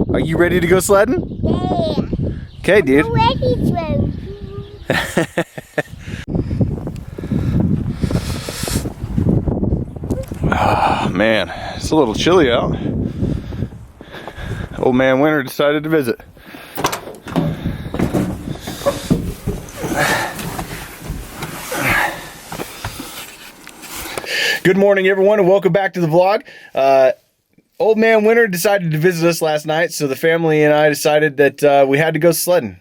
Are you ready to go sledding? Yeah. Okay, dude. I'm ready to. Oh, man, it's a little chilly out. Old man Winter decided to visit. Good morning, everyone, and welcome back to the vlog. Old man Winter decided to visit us last night, so the family and I decided that we had to go sledding.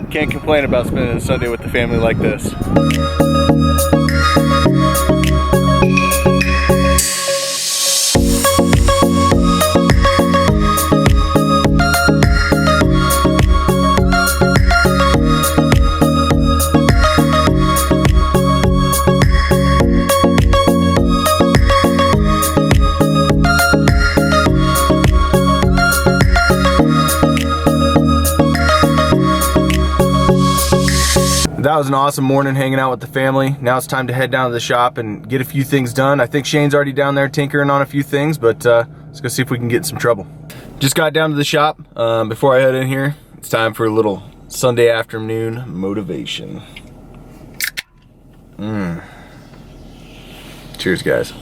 Can't complain about spending a Sunday with the family like this. That was an awesome morning hanging out with the family. Now it's time to head down to the shop and get a few things done. I think Shane's already down there tinkering on a few things, but let's go see if we can get in some trouble. Just got down to the shop. Before I head in here, it's time for a little Sunday afternoon motivation. Cheers, guys.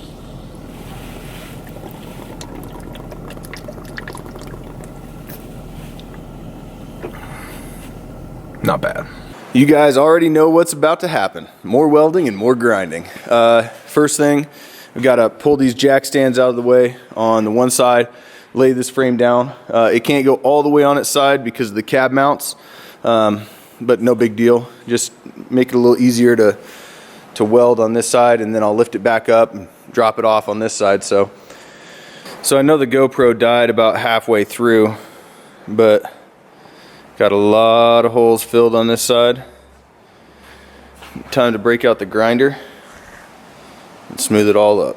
Not bad. You guys already know what's about to happen. More welding and more grinding. First thing, we've got to pull these jack stands out of the way on the one side, lay this frame down. It can't go all the way on its side because of the cab mounts, but no big deal. Just make it a little easier to weld on this side, and then I'll lift it back up and drop it off on this side. So I know the GoPro died about halfway through, but got a lot of holes filled on this side. Time to break out the grinder and smooth it all up.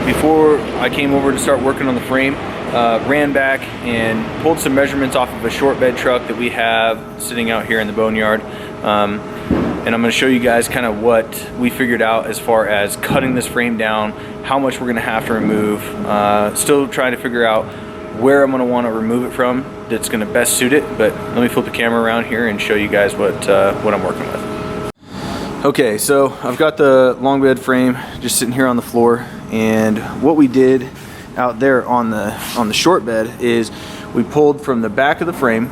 Before I came over to start working on the frame, ran back and pulled some measurements off of a short bed truck that we have sitting out here in the boneyard. And I'm going to show you guys kind of what we figured out as far as cutting this frame down, how much we're going to have to remove. Still trying to figure out where I'm going to want to remove it from that's going to best suit it, but let me flip the camera around here and show you guys what I'm working with. Okay, so I've got the long bed frame just sitting here on the floor, and what we did out there on the short bed is we pulled from the back of the frame,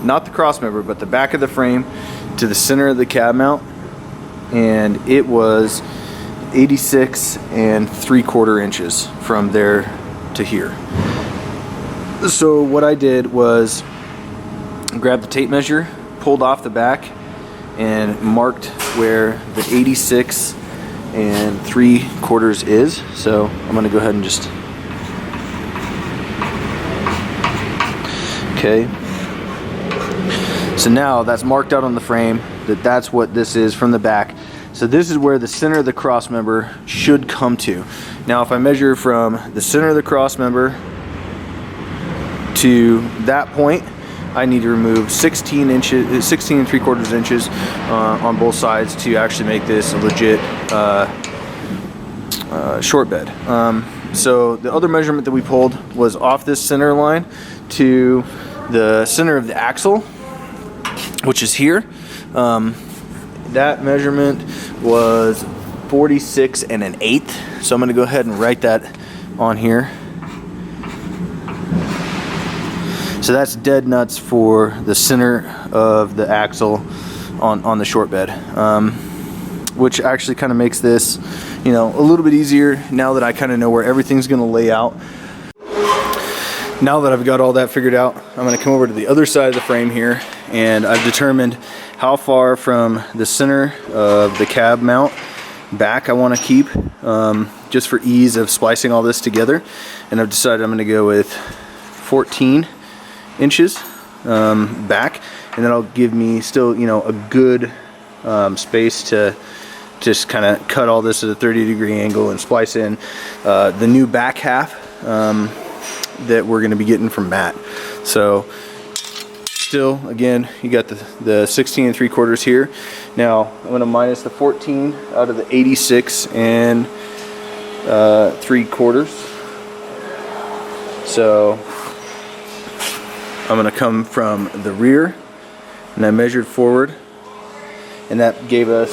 not the cross member, but the back of the frame to the center of the cab mount, and it was 86 3/4 inches from there to here. So what I did was grab the tape measure, pulled off the back, and marked where the 86 3/4 is. So I'm going to go ahead and just... Okay. So now that's marked out on the frame, that's what this is from the back. So this is where the center of the cross member should come to. Now if I measure from the center of the cross member to that point, I need to remove 16 3/4 inches on both sides to actually make this a legit short bed. So the other measurement that we pulled was off this center line to the center of the axle, which is here. That measurement was 46 1/8. So I'm going to go ahead and write that on here. So that's dead nuts for the center of the axle on the short bed, which actually kind of makes this, you know, a little bit easier now that I kind of know where everything's going to lay out. Now that I've got all that figured out, I'm going to come over to the other side of the frame here, and I've determined how far from the center of the cab mount back I want to keep, just for ease of splicing all this together. And I've decided I'm going to go with 14 inches back, and that'll give me still, you know, a good space to just kind of cut all this at a 30-degree angle and splice in the new back half that we're going to be getting from Matt. So still, again, you got the 16 3/4 here. Now I'm going to minus the 14 out of the 86 and 3/4. So I'm going to come from the rear, and I measured forward, and that gave us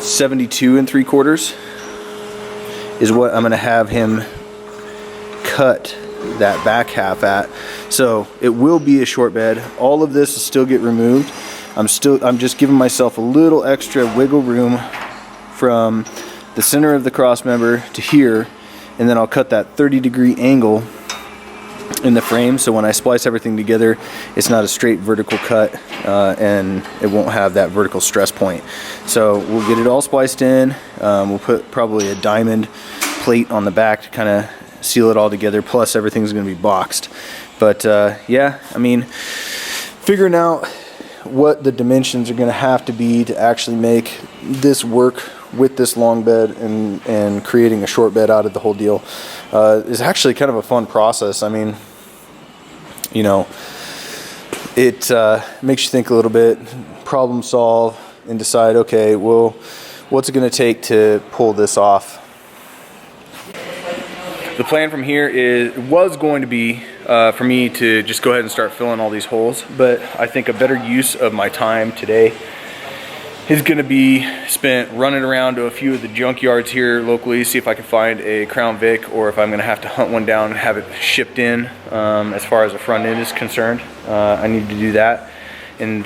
72 3/4 is what I'm going to have him cut that back half at. So it will be a short bed. All of this will still get removed. I'm just giving myself a little extra wiggle room from the center of the cross member to here, and then I'll cut that 30-degree angle in the frame, so when I splice everything together, it's not a straight vertical cut, and it won't have that vertical stress point. So we'll get it all spliced in. We'll put probably a diamond plate on the back to kind of seal it all together, plus everything's going to be boxed. But yeah, I mean, figuring out what the dimensions are going to have to be to actually make this work with this long bed and creating a short bed out of the whole deal is actually kind of a fun process. I mean, you know, it makes you think a little bit, problem solve, and decide, okay, well, what's it going to take to pull this off? The plan from here was going to be for me to just go ahead and start filling all these holes, but I think a better use of my time today is going to be spent running around to a few of the junkyards here locally, see if I can find a Crown Vic, or if I'm going to have to hunt one down and have it shipped in. As far as the front end is concerned, I need to do that and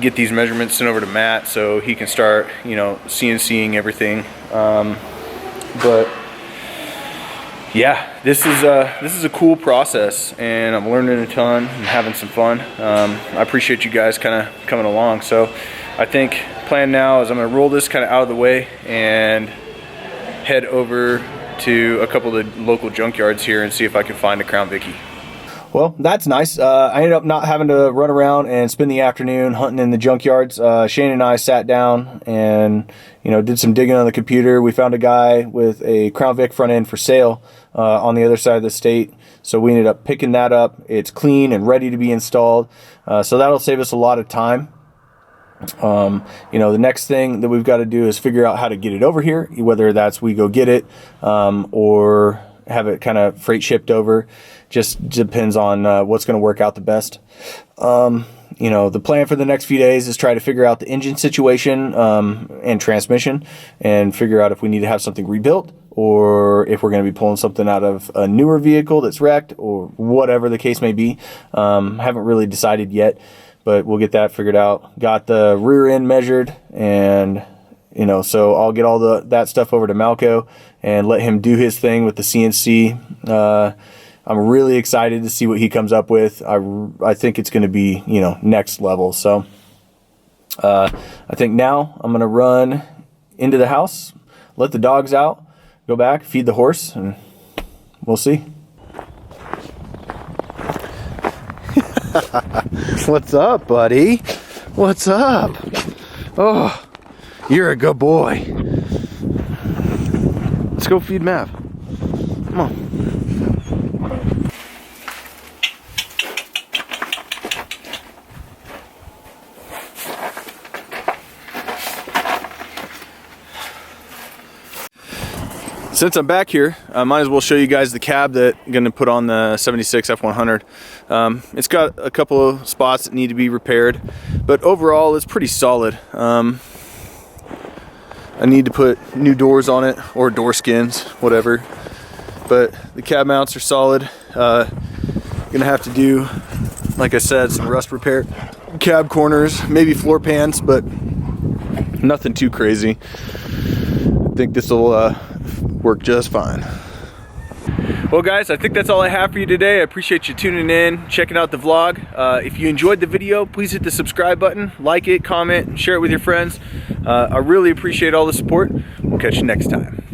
get these measurements sent over to Matt so he can start, you know, CNCing everything. But yeah, this is a cool process, and I'm learning a ton and having some fun. I appreciate you guys kind of coming along. So I think plan now is I'm going to roll this kind of out of the way and head over to a couple of the local junkyards here and see if I can find a Crown Vicky. Well, that's nice. I ended up not having to run around and spend the afternoon hunting in the junkyards. Shane and I sat down and, you know, did some digging on the computer. We found a guy with a Crown Vic front end for sale on the other side of the state. So we ended up picking that up. It's clean and ready to be installed. So that'll save us a lot of time. You know, the next thing that we've got to do is figure out how to get it over here, whether that's we go get it or have it kind of freight shipped over. Just depends on what's going to work out the best. You know, the plan for the next few days is try to figure out the engine situation and transmission, and figure out if we need to have something rebuilt, or if we're going to be pulling something out of a newer vehicle that's wrecked, or whatever the case may be. Haven't really decided yet, but we'll get that figured out. Got the rear end measured, and you know, so I'll get all that stuff over to Malco and let him do his thing with the CNC. I'm really excited to see what he comes up with. I think it's going to be, you know, next level. So I think now I'm going to run into the house, let the dogs out, go back, feed the horse, and we'll see. What's up, buddy? What's up? Oh, you're a good boy. Let's go feed Mav. Come on. Since I'm back here, I might as well show you guys the cab that I'm going to put on the 76 F100. It's got a couple of spots that need to be repaired, but overall it's pretty solid. I need to put new doors on it, or door skins, whatever. But the cab mounts are solid. Gonna have to do, like I said, some rust repair. Cab corners, maybe floor pans, but nothing too crazy. I think this will work just fine. Well guys, I think that's all I have for you today. I appreciate you tuning in, checking out the vlog. If you enjoyed the video, please hit the subscribe button, like it, comment, share it with your friends. I really appreciate all the support. We'll catch you next time.